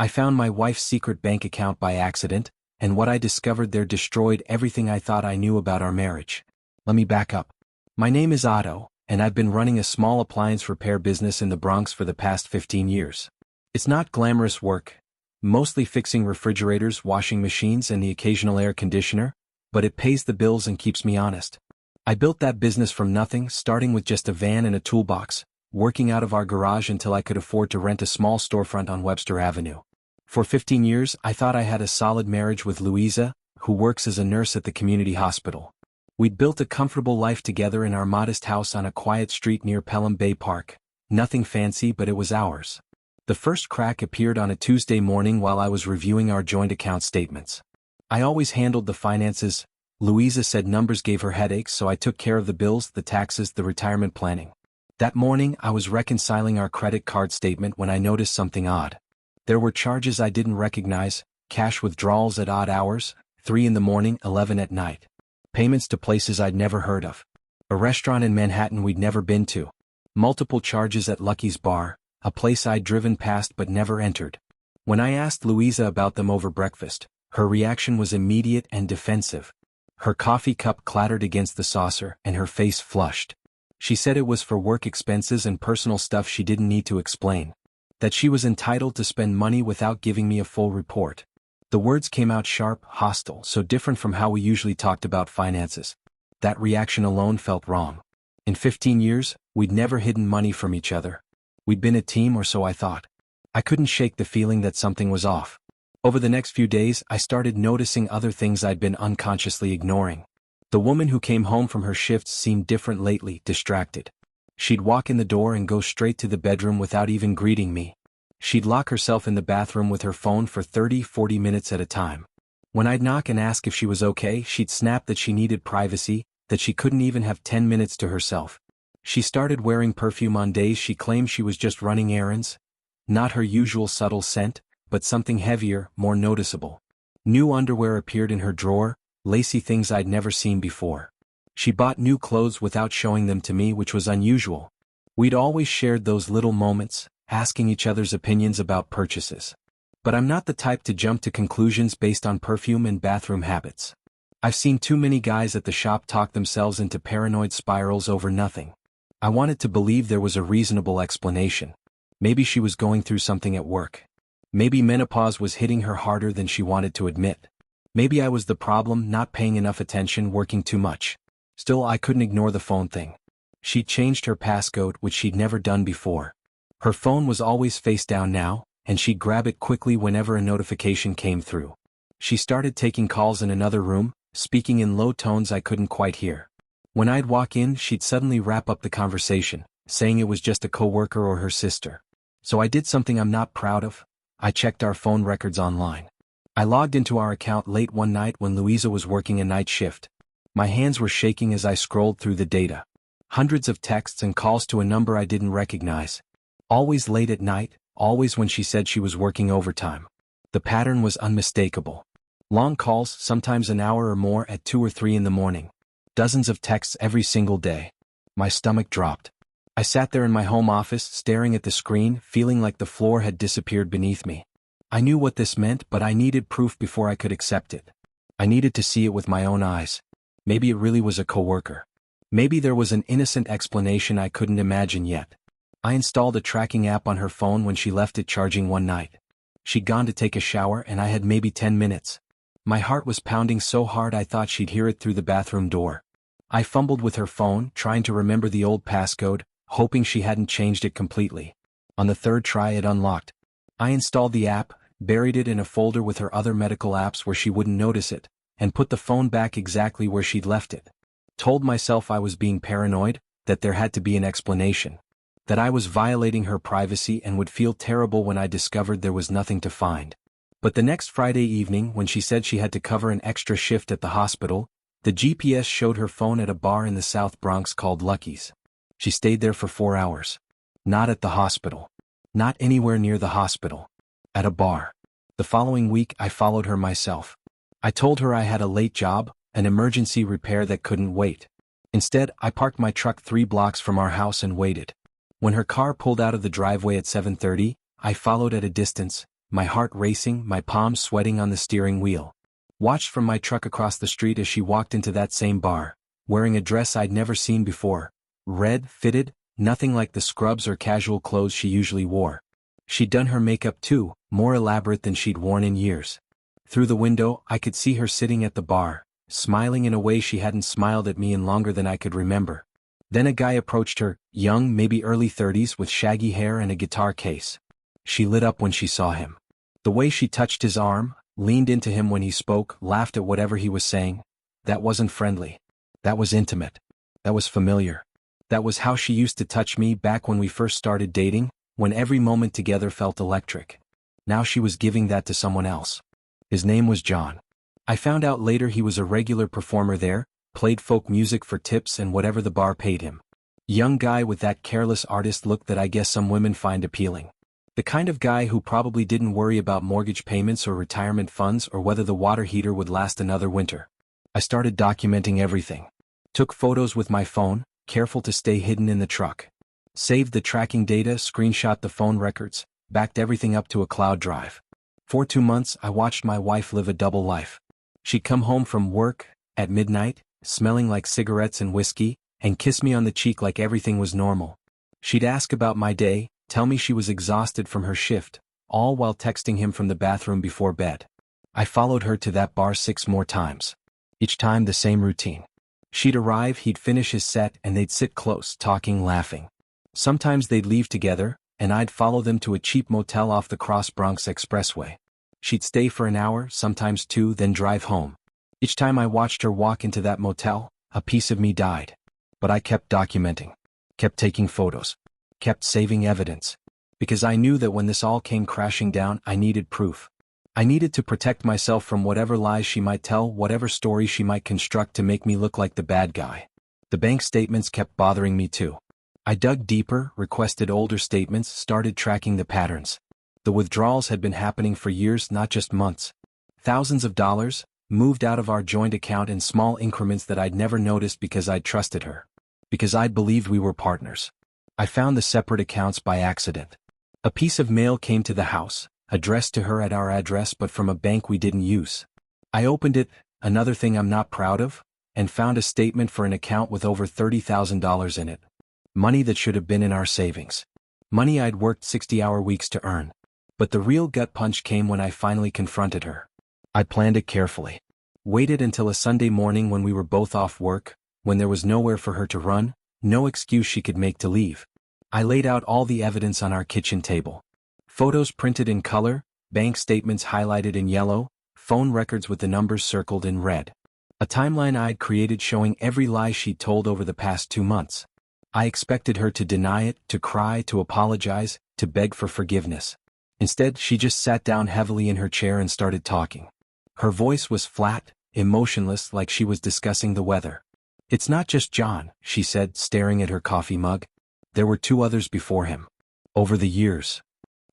I found my wife's secret bank account by accident, and what I discovered there destroyed everything I thought I knew about our marriage. Let me back up. My name is Otto, and I've been running a small appliance repair business in the Bronx for the past 15 years. It's not glamorous work, mostly fixing refrigerators, washing machines, and the occasional air conditioner, but it pays the bills and keeps me honest. I built that business from nothing, starting with just a van and a toolbox, working out of our garage until I could afford to rent a small storefront on Webster Avenue. For 15 years, I thought I had a solid marriage with Louisa, who works as a nurse at the community hospital. We'd built a comfortable life together in our modest house on a quiet street near Pelham Bay Park. Nothing fancy, but it was ours. The first crack appeared on a Tuesday morning while I was reviewing our joint account statements. I always handled the finances. Louisa said numbers gave her headaches, so I took care of the bills, the taxes, the retirement planning. That morning, I was reconciling our credit card statement when I noticed something odd. There were charges I didn't recognize, cash withdrawals at odd hours, 3 in the morning, 11 at night. Payments to places I'd never heard of. A restaurant in Manhattan we'd never been to. Multiple charges at Lucky's Bar, a place I'd driven past but never entered. When I asked Louisa about them over breakfast, her reaction was immediate and defensive. Her coffee cup clattered against the saucer and her face flushed. She said it was for work expenses and personal stuff she didn't need to explain. That she was entitled to spend money without giving me a full report. The words came out sharp, hostile, so different from how we usually talked about finances. That reaction alone felt wrong. In 15 years, we'd never hidden money from each other. We'd been a team, or so I thought. I couldn't shake the feeling that something was off. Over the next few days, I started noticing other things I'd been unconsciously ignoring. The woman who came home from her shifts seemed different lately, distracted. She'd walk in the door and go straight to the bedroom without even greeting me. She'd lock herself in the bathroom with her phone for 30-40 minutes at a time. When I'd knock and ask if she was okay, she'd snap that she needed privacy, that she couldn't even have 10 minutes to herself. She started wearing perfume on days she claimed she was just running errands. Not her usual subtle scent, but something heavier, more noticeable. New underwear appeared in her drawer, lacy things I'd never seen before. She bought new clothes without showing them to me, which was unusual. We'd always shared those little moments, asking each other's opinions about purchases. But I'm not the type to jump to conclusions based on perfume and bathroom habits. I've seen too many guys at the shop talk themselves into paranoid spirals over nothing. I wanted to believe there was a reasonable explanation. Maybe she was going through something at work. Maybe menopause was hitting her harder than she wanted to admit. Maybe I was the problem, not paying enough attention, working too much. Still, I couldn't ignore the phone thing. She'd changed her passcode, which she'd never done before. Her phone was always face down now, and she'd grab it quickly whenever a notification came through. She started taking calls in another room, speaking in low tones I couldn't quite hear. When I'd walk in, she'd suddenly wrap up the conversation, saying it was just a coworker or her sister. So I did something I'm not proud of. I checked our phone records online. I logged into our account late one night when Louisa was working a night shift. My hands were shaking as I scrolled through the data. Hundreds of texts and calls to a number I didn't recognize. Always late at night, always when she said she was working overtime. The pattern was unmistakable. Long calls, sometimes an hour or more, at 2 or 3 in the morning. Dozens of texts every single day. My stomach dropped. I sat there in my home office, staring at the screen, feeling like the floor had disappeared beneath me. I knew what this meant, but I needed proof before I could accept it. I needed to see it with my own eyes. Maybe it really was a coworker. Maybe there was an innocent explanation I couldn't imagine yet. I installed a tracking app on her phone when she left it charging one night. She'd gone to take a shower and I had maybe 10 minutes. My heart was pounding so hard I thought she'd hear it through the bathroom door. I fumbled with her phone, trying to remember the old passcode, hoping she hadn't changed it completely. On the third try it unlocked. I installed the app, buried it in a folder with her other medical apps where she wouldn't notice it, and put the phone back exactly where she'd left it. Told myself I was being paranoid, that there had to be an explanation. That I was violating her privacy and would feel terrible when I discovered there was nothing to find. But the next Friday evening, when she said she had to cover an extra shift at the hospital, the GPS showed her phone at a bar in the South Bronx called Lucky's. She stayed there for 4 hours. Not at the hospital. Not anywhere near the hospital. At a bar. The following week I followed her myself. I told her I had a late job, an emergency repair that couldn't wait. Instead, I parked my truck 3 blocks from our house and waited. When her car pulled out of the driveway at 7:30, I followed at a distance, my heart racing, my palms sweating on the steering wheel. Watched from my truck across the street as she walked into that same bar, wearing a dress I'd never seen before. Red, fitted, nothing like the scrubs or casual clothes she usually wore. She'd done her makeup too, more elaborate than she'd worn in years. Through the window, I could see her sitting at the bar, smiling in a way she hadn't smiled at me in longer than I could remember. Then a guy approached her, young, maybe early 30s, with shaggy hair and a guitar case. She lit up when she saw him. The way she touched his arm, leaned into him when he spoke, laughed at whatever he was saying. That wasn't friendly. That was intimate. That was familiar. That was how she used to touch me back when we first started dating, when every moment together felt electric. Now she was giving that to someone else. His name was John. I found out later he was a regular performer there, played folk music for tips and whatever the bar paid him. Young guy with that careless artist look that I guess some women find appealing. The kind of guy who probably didn't worry about mortgage payments or retirement funds or whether the water heater would last another winter. I started documenting everything. Took photos with my phone, careful to stay hidden in the truck. Saved the tracking data, screenshot the phone records, backed everything up to a cloud drive. For 2 months I watched my wife live a double life. She'd come home from work, at midnight, smelling like cigarettes and whiskey, and kiss me on the cheek like everything was normal. She'd ask about my day, tell me she was exhausted from her shift, all while texting him from the bathroom before bed. I followed her to that bar 6 more times. Each time the same routine. She'd arrive, he'd finish his set, and they'd sit close, talking, laughing. Sometimes they'd leave together, and I'd follow them to a cheap motel off the Bronx expressway. She'd stay for an hour, sometimes 2, then drive home. Each time I watched her walk into that motel, a piece of me died. But I kept documenting, kept taking photos, kept saving evidence. Because I knew that when this all came crashing down, I needed proof. I needed to protect myself from whatever lies she might tell, whatever story she might construct to make me look like the bad guy. The bank statements kept bothering me too. I dug deeper, requested older statements, started tracking the patterns. The withdrawals had been happening for years, not just months. Thousands of dollars, moved out of our joint account in small increments that I'd never noticed because I'd trusted her. Because I'd believed we were partners. I found the separate accounts by accident. A piece of mail came to the house, addressed to her at our address but from a bank we didn't use. I opened it, another thing I'm not proud of, and found a statement for an account with over $30,000 in it. Money that should have been in our savings. Money I'd worked 60-hour weeks to earn. But the real gut punch came when I finally confronted her. I planned it carefully. Waited until a Sunday morning when we were both off work, when there was nowhere for her to run, no excuse she could make to leave. I laid out all the evidence on our kitchen table. Photos printed in color, bank statements highlighted in yellow, phone records with the numbers circled in red. A timeline I'd created showing every lie she'd told over the past 2 months. I expected her to deny it, to cry, to apologize, to beg for forgiveness. Instead, she just sat down heavily in her chair and started talking. Her voice was flat, emotionless, like she was discussing the weather. "It's not just John," she said, staring at her coffee mug. "There were 2 others before him. Over the years.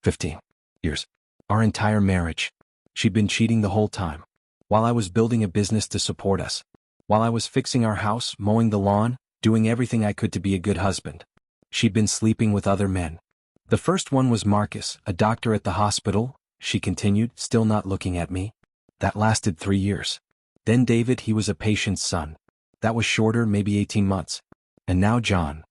15 years. Our entire marriage. She'd been cheating the whole time. While I was building a business to support us. While I was fixing our house, mowing the lawn, doing everything I could to be a good husband. She'd been sleeping with other men. The first one was Marcus, a doctor at the hospital," she continued, still not looking at me. "That lasted 3 years. Then David, he was a patient's son. That was shorter, maybe 18 months. And now John."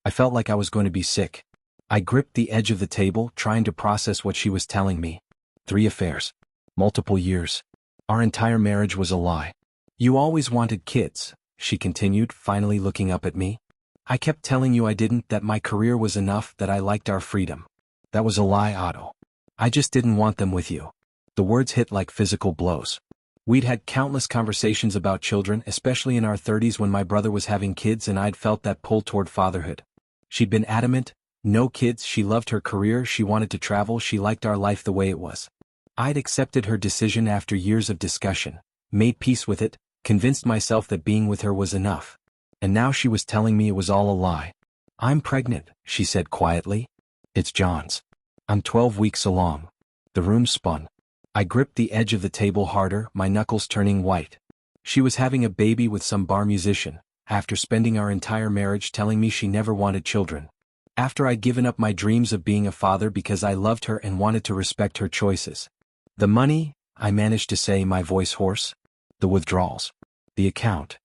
I felt like I was going to be sick. I gripped the edge of the table, trying to process what she was telling me. 3 affairs. Multiple years. Our entire marriage was a lie. "You always wanted kids," she continued, finally looking up at me. "I kept telling you I didn't, that my career was enough, that I liked our freedom. That was a lie, Otto. I just didn't want them with you." The words hit like physical blows. We'd had countless conversations about children, especially in our 30s when my brother was having kids and I'd felt that pull toward fatherhood. She'd been adamant, no kids, she loved her career, she wanted to travel, she liked our life the way it was. I'd accepted her decision after years of discussion, made peace with it, convinced myself that being with her was enough. And now she was telling me it was all a lie. "I'm pregnant," she said quietly. "It's John's. I'm 12 weeks along." The room spun. I gripped the edge of the table harder, my knuckles turning white. She was having a baby with some bar musician, after spending our entire marriage telling me she never wanted children. After I'd given up my dreams of being a father because I loved her and wanted to respect her choices. The money, I managed to say, my voice hoarse. The withdrawals. The account.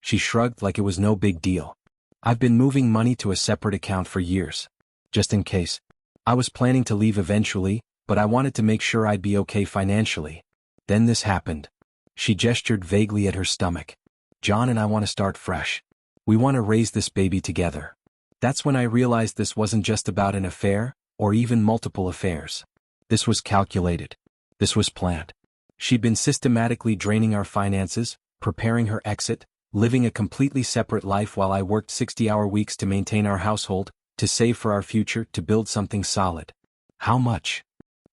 She shrugged like it was no big deal. I've been moving money to a separate account for years. Just in case. I was planning to leave eventually, but I wanted to make sure I'd be okay financially. Then this happened. She gestured vaguely at her stomach. John and I want to start fresh. We want to raise this baby together. That's when I realized this wasn't just about an affair, or even multiple affairs. This was calculated. This was planned. She'd been systematically draining our finances, preparing her exit, living a completely separate life while I worked 60-hour weeks to maintain our household, to save for our future, to build something solid. How much?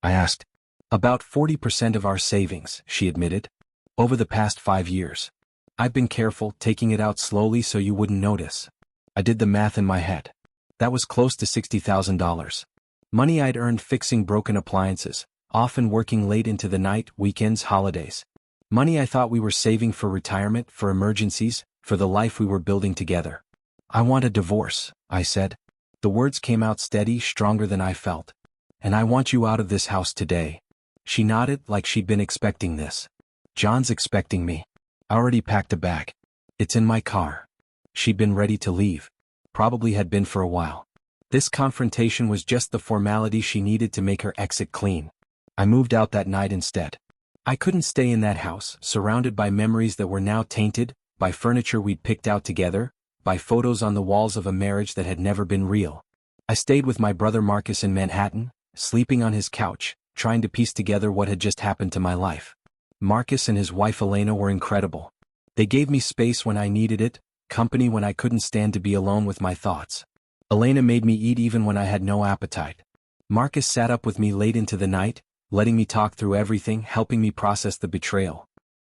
I asked. About 40% of our savings, she admitted. Over the past 5 years. I've been careful, taking it out slowly so you wouldn't notice. I did the math in my head. That was close to $60,000. Money I'd earned fixing broken appliances, often working late into the night, weekends, holidays. Money I thought we were saving for retirement, for emergencies, for the life we were building together. I want a divorce, I said. The words came out steady, stronger than I felt. And I want you out of this house today. She nodded like she'd been expecting this. John's expecting me. I already packed a bag. It's in my car. She'd been ready to leave. Probably had been for a while. This confrontation was just the formality she needed to make her exit clean. I moved out that night instead. I couldn't stay in that house, surrounded by memories that were now tainted, by furniture we'd picked out together, by photos on the walls of a marriage that had never been real. I stayed with my brother Marcus in Manhattan, sleeping on his couch, trying to piece together what had just happened to my life. Marcus and his wife Elena were incredible. They gave me space when I needed it, company when I couldn't stand to be alone with my thoughts. Elena made me eat even when I had no appetite. Marcus sat up with me late into the night, letting me talk through everything, helping me process the betrayal.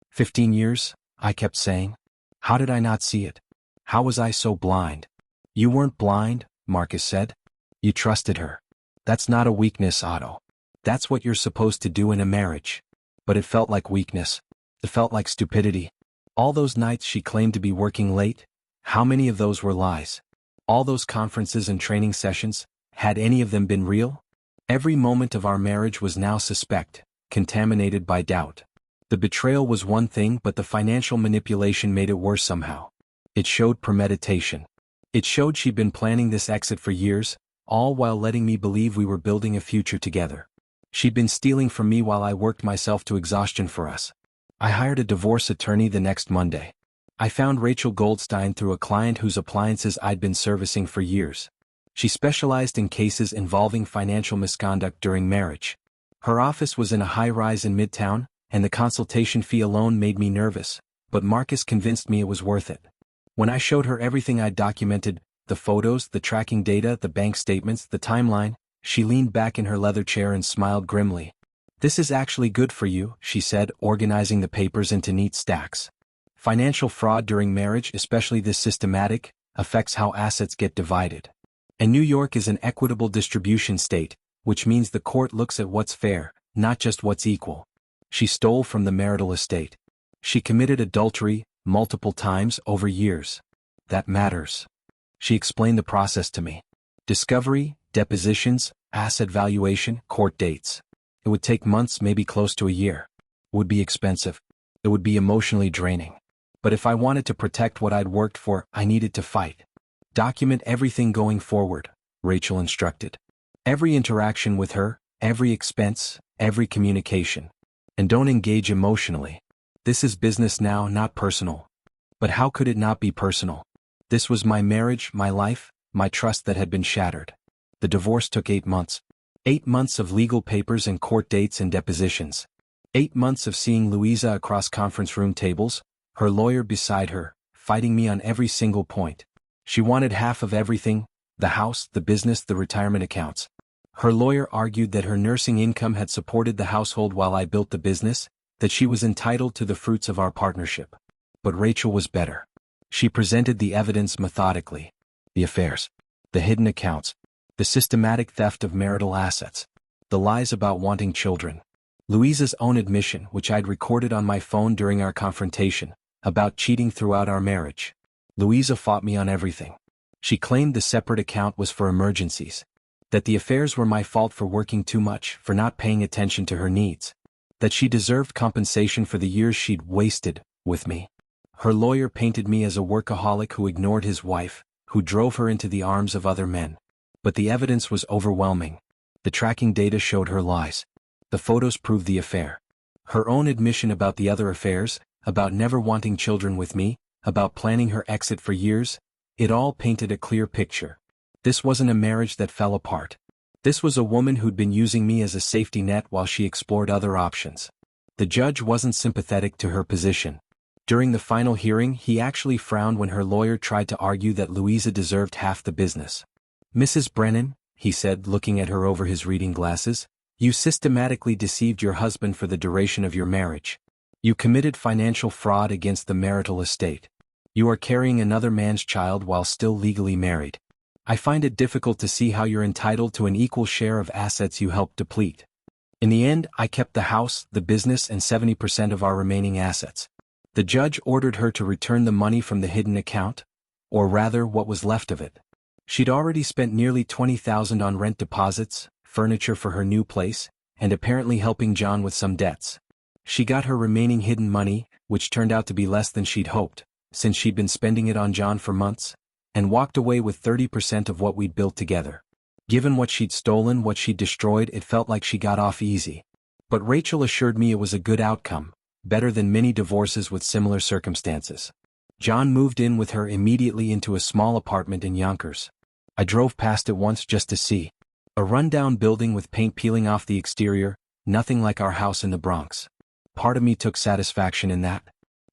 15 years, I kept saying. How did I not see it? How was I so blind? You weren't blind, Marcus said. You trusted her. That's not a weakness, Otto. That's what you're supposed to do in a marriage. But it felt like weakness. It felt like stupidity. All those nights she claimed to be working late, how many of those were lies? All those conferences and training sessions, had any of them been real? Every moment of our marriage was now suspect, contaminated by doubt. The betrayal was one thing, but the financial manipulation made it worse somehow. It showed premeditation. It showed she'd been planning this exit for years, all while letting me believe we were building a future together. She'd been stealing from me while I worked myself to exhaustion for us. I hired a divorce attorney the next Monday. I found Rachel Goldstein through a client whose appliances I'd been servicing for years. She specialized in cases involving financial misconduct during marriage. Her office was in a high-rise in Midtown, and the consultation fee alone made me nervous, but Marcus convinced me it was worth it. When I showed her everything I'd documented, the photos, the tracking data, the bank statements, the timeline, she leaned back in her leather chair and smiled grimly. This is actually good for you, she said, organizing the papers into neat stacks. Financial fraud during marriage, especially this systematic, affects how assets get divided. And New York is an equitable distribution state, which means the court looks at what's fair, not just what's equal. She stole from the marital estate. She committed adultery, multiple times, over years. That matters. She explained the process to me. Discovery, depositions, asset valuation, court dates. It would take months, maybe close to a year. It would be expensive. It would be emotionally draining. But if I wanted to protect what I'd worked for, I needed to fight. Document everything going forward, Rachel instructed. Every interaction with her, every expense, every communication. And don't engage emotionally. This is business now, not personal. But how could it not be personal? This was my marriage, my life, my trust that had been shattered. The divorce took 8 months. 8 months of legal papers and court dates and depositions. 8 months of seeing Louisa across conference room tables, her lawyer beside her, fighting me on every single point. She wanted half of everything, the house, the business, the retirement accounts. Her lawyer argued that her nursing income had supported the household while I built the business, that she was entitled to the fruits of our partnership. But Rachel was better. She presented the evidence methodically. The affairs. The hidden accounts. The systematic theft of marital assets. The lies about wanting children. Louisa's own admission, which I'd recorded on my phone during our confrontation, about cheating throughout our marriage. Louisa fought me on everything. She claimed the separate account was for emergencies. That the affairs were my fault for working too much, for not paying attention to her needs. That she deserved compensation for the years she'd wasted with me. Her lawyer painted me as a workaholic who ignored his wife, who drove her into the arms of other men. But the evidence was overwhelming. The tracking data showed her lies. The photos proved the affair. Her own admission about the other affairs, about never wanting children with me, about planning her exit for years, it all painted a clear picture. This wasn't a marriage that fell apart. This was a woman who'd been using me as a safety net while she explored other options. The judge wasn't sympathetic to her position. During the final hearing, he actually frowned when her lawyer tried to argue that Louisa deserved half the business. "Mrs. Brennan," he said, looking at her over his reading glasses, "you systematically deceived your husband for the duration of your marriage. You committed financial fraud against the marital estate. You are carrying another man's child while still legally married. I find it difficult to see how you're entitled to an equal share of assets you helped deplete. In the end, I kept the house, the business, and 70% of our remaining assets." The judge ordered her to return the money from the hidden account, or rather what was left of it. She'd already spent nearly $20,000 on rent deposits, furniture for her new place, and apparently helping John with some debts. She got her remaining hidden money, which turned out to be less than she'd hoped, since she'd been spending it on John for months, and walked away with 30% of what we'd built together. Given what she'd stolen, what she'd destroyed, it felt like she got off easy. But Rachel assured me it was a good outcome, better than many divorces with similar circumstances. John moved in with her immediately into a small apartment in Yonkers. I drove past it once just to see. A rundown building with paint peeling off the exterior, nothing like our house in the Bronx. Part of me took satisfaction in that.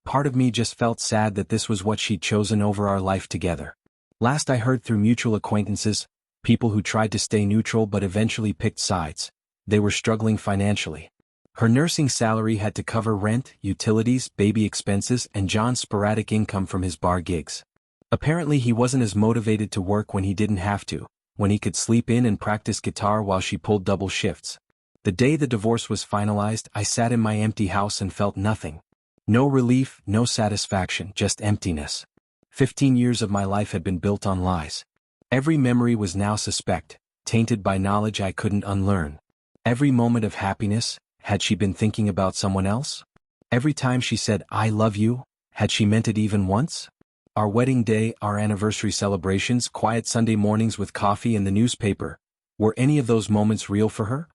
Part of me just felt sad that this was what she'd chosen over our life together. Last I heard through mutual acquaintances, people who tried to stay neutral but eventually picked sides, they were struggling financially. Her nursing salary had to cover rent, utilities, baby expenses, and John's sporadic income from his bar gigs. Apparently he wasn't as motivated to work when he didn't have to, when he could sleep in and practice guitar while she pulled double shifts. The day the divorce was finalized, I sat in my empty house and felt nothing. No relief, no satisfaction, just emptiness. 15 years of my life had been built on lies. Every memory was now suspect, tainted by knowledge I couldn't unlearn. Every moment of happiness, had she been thinking about someone else? Every time she said, "I love you," had she meant it even once? Our wedding day, our anniversary celebrations, quiet Sunday mornings with coffee and the newspaper, were any of those moments real for her?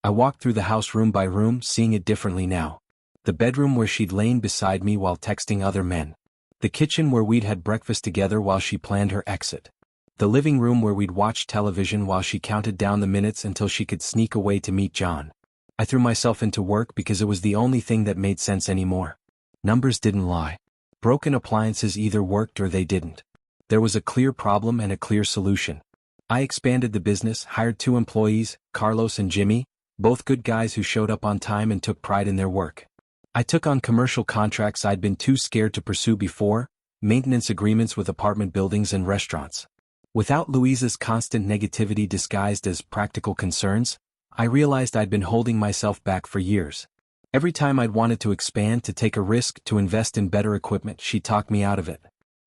I walked through the house room by room, seeing it differently now. The bedroom where she'd lain beside me while texting other men. The kitchen where we'd had breakfast together while she planned her exit. The living room where we'd watched television while she counted down the minutes until she could sneak away to meet John. I threw myself into work because it was the only thing that made sense anymore. Numbers didn't lie. Broken appliances either worked or they didn't. There was a clear problem and a clear solution. I expanded the business, hired 2 employees, Carlos and Jimmy, both good guys who showed up on time and took pride in their work. I took on commercial contracts I'd been too scared to pursue before, maintenance agreements with apartment buildings and restaurants. Without Louisa's constant negativity disguised as practical concerns, I realized I'd been holding myself back for years. Every time I'd wanted to expand, to take a risk, to invest in better equipment, she'd talk me out of it.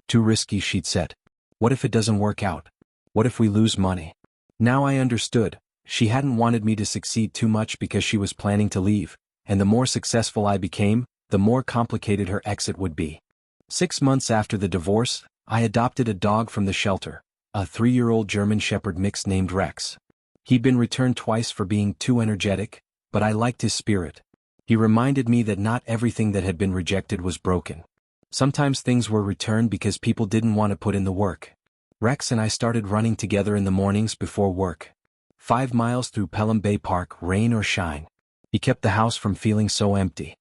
Too risky, she'd said. What if it doesn't work out? What if we lose money? Now I understood. She hadn't wanted me to succeed too much because she was planning to leave, and the more successful I became, the more complicated her exit would be. 6 months after the divorce, I adopted a dog from the shelter, a 3-year-old German Shepherd mix named Rex. He'd been returned twice for being too energetic, but I liked his spirit. He reminded me that not everything that had been rejected was broken. Sometimes things were returned because people didn't want to put in the work. Rex and I started running together in the mornings before work. 5 miles through Pelham Bay Park, rain or shine. He kept the house from feeling so empty.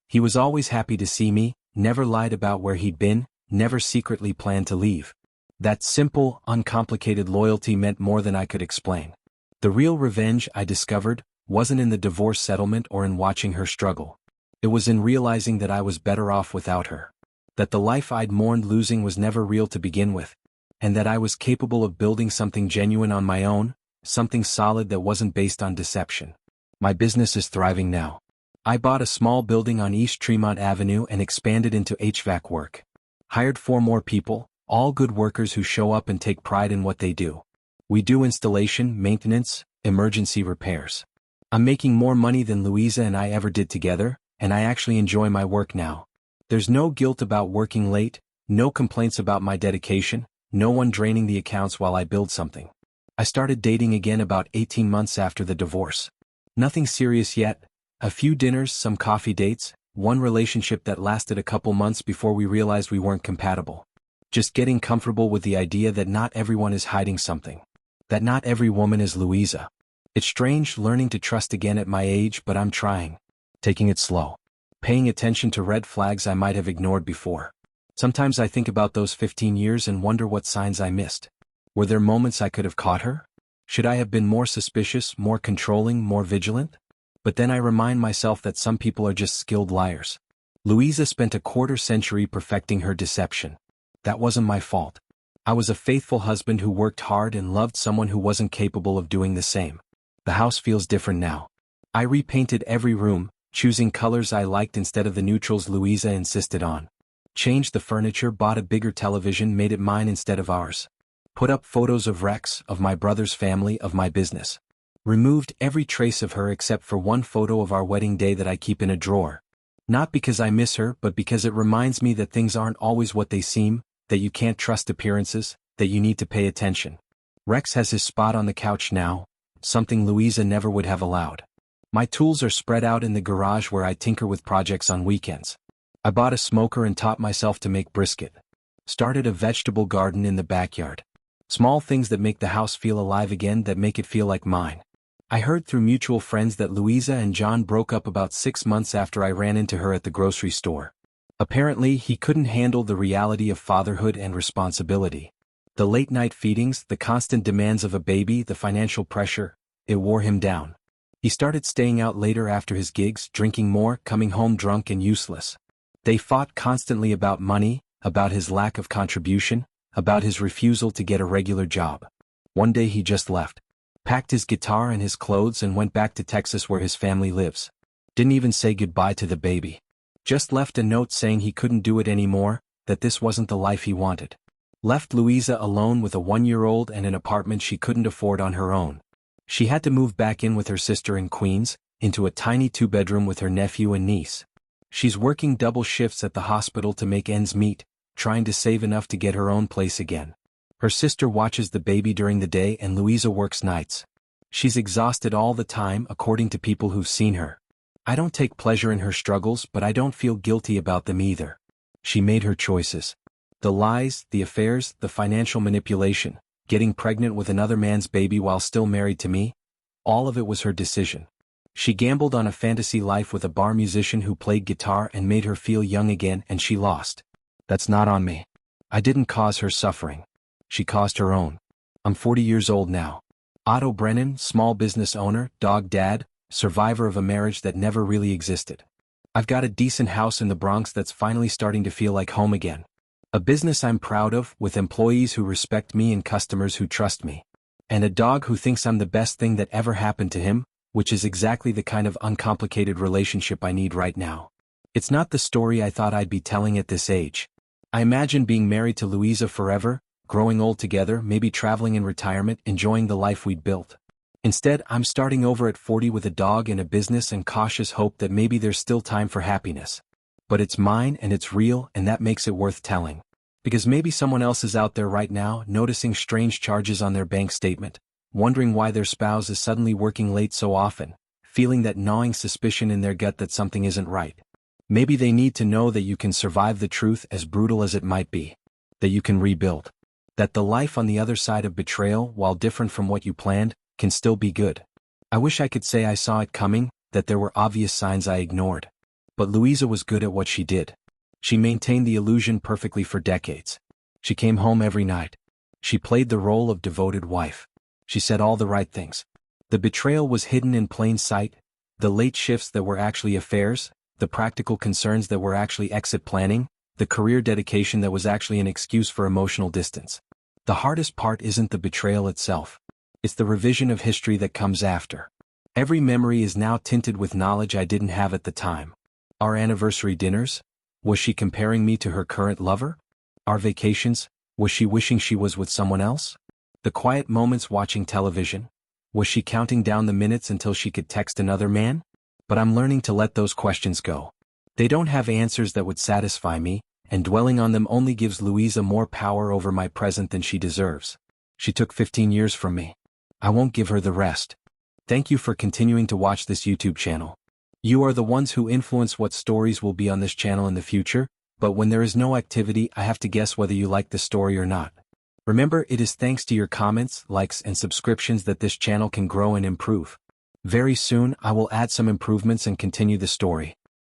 He was always happy to see me, never lied about where he'd been, never secretly planned to leave. That simple, uncomplicated loyalty meant more than I could explain. The real revenge, I discovered, wasn't in the divorce settlement or in watching her struggle. It was in realizing that I was better off without her. That the life I'd mourned losing was never real to begin with. And that I was capable of building something genuine on my own, something solid that wasn't based on deception. My business is thriving now. I bought a small building on East Tremont Avenue and expanded into HVAC work. Hired 4 more people, All good workers who show up and take pride in what they do. We do installation, maintenance, emergency repairs. I'm making more money than Louisa and I ever did together, and I actually enjoy my work now. There's no guilt about working late, no complaints about my dedication, no one draining the accounts while I build something. I started dating again about 18 months after the divorce. Nothing serious yet, a few dinners, some coffee dates, one relationship that lasted a couple months before we realized we weren't compatible. Just getting comfortable with the idea that not everyone is hiding something. That not every woman is Louisa. It's strange learning to trust again at my age, but I'm trying. Taking it slow. Paying attention to red flags I might have ignored before. Sometimes I think about those 15 years and wonder what signs I missed. Were there moments I could have caught her? Should I have been more suspicious, more controlling, more vigilant? But then I remind myself that some people are just skilled liars. Louisa spent a quarter century perfecting her deception. That wasn't my fault. I was a faithful husband who worked hard and loved someone who wasn't capable of doing the same. The house feels different now. I repainted every room, choosing colors I liked instead of the neutrals Louisa insisted on. Changed the furniture, bought a bigger television, made it mine instead of ours. Put up photos of Rex, of my brother's family, of my business. Removed every trace of her except for one photo of our wedding day that I keep in a drawer. Not because I miss her, but because it reminds me that things aren't always what they seem, that you can't trust appearances, that you need to pay attention. Rex has his spot on the couch now, something Louisa never would have allowed. My tools are spread out in the garage where I tinker with projects on weekends. I bought a smoker and taught myself to make brisket. Started a vegetable garden in the backyard. Small things that make the house feel alive again, that make it feel like mine. I heard through mutual friends that Louisa and John broke up about 6 months after I ran into her at the grocery store. Apparently, he couldn't handle the reality of fatherhood and responsibility. The late-night feedings, the constant demands of a baby, the financial pressure, it wore him down. He started staying out later after his gigs, drinking more, coming home drunk and useless. They fought constantly about money, about his lack of contribution, about his refusal to get a regular job. One day he just left. Packed his guitar and his clothes and went back to Texas where his family lives. Didn't even say goodbye to the baby. Just left a note saying he couldn't do it anymore, that this wasn't the life he wanted. Left Louisa alone with a 1-year-old and an apartment she couldn't afford on her own. She had to move back in with her sister in Queens, into a tiny 2-bedroom with her nephew and niece. She's working double shifts at the hospital to make ends meet, trying to save enough to get her own place again. Her sister watches the baby during the day and Louisa works nights. She's exhausted all the time, according to people who've seen her. I don't take pleasure in her struggles, but I don't feel guilty about them either. She made her choices. The lies, the affairs, the financial manipulation, getting pregnant with another man's baby while still married to me, all of it was her decision. She gambled on a fantasy life with a bar musician who played guitar and made her feel young again, and she lost. That's not on me. I didn't cause her suffering. She caused her own. I'm 40 years old now. Otto Brennan, small business owner, dog dad, survivor of a marriage that never really existed. I've got a decent house in the Bronx that's finally starting to feel like home again. A business I'm proud of, with employees who respect me and customers who trust me. And a dog who thinks I'm the best thing that ever happened to him, which is exactly the kind of uncomplicated relationship I need right now. It's not the story I thought I'd be telling at this age. I imagined being married to Louisa forever, growing old together, maybe traveling in retirement, enjoying the life we'd built. Instead, I'm starting over at 40 with a dog and a business and cautious hope that maybe there's still time for happiness. But it's mine and it's real, and that makes it worth telling. Because maybe someone else is out there right now, noticing strange charges on their bank statement, wondering why their spouse is suddenly working late so often, feeling that gnawing suspicion in their gut that something isn't right. Maybe they need to know that you can survive the truth, as brutal as it might be. That you can rebuild. That the life on the other side of betrayal, while different from what you planned, can still be good. I wish I could say I saw it coming, that there were obvious signs I ignored. But Louisa was good at what she did. She maintained the illusion perfectly for decades. She came home every night. She played the role of devoted wife. She said all the right things. The betrayal was hidden in plain sight, the late shifts that were actually affairs, the practical concerns that were actually exit planning, the career dedication that was actually an excuse for emotional distance. The hardest part isn't the betrayal itself. It's the revision of history that comes after. Every memory is now tinted with knowledge I didn't have at the time. Our anniversary dinners? Was she comparing me to her current lover? Our vacations? Was she wishing she was with someone else? The quiet moments watching television? Was she counting down the minutes until she could text another man? But I'm learning to let those questions go. They don't have answers that would satisfy me, and dwelling on them only gives Louisa more power over my present than she deserves. She took 15 years from me. I won't give her the rest. Thank you for continuing to watch this YouTube channel. You are the ones who influence what stories will be on this channel in the future, but when there is no activity, I have to guess whether you like the story or not. Remember, it is thanks to your comments, likes, and subscriptions that this channel can grow and improve. Very soon, I will add some improvements and continue the story.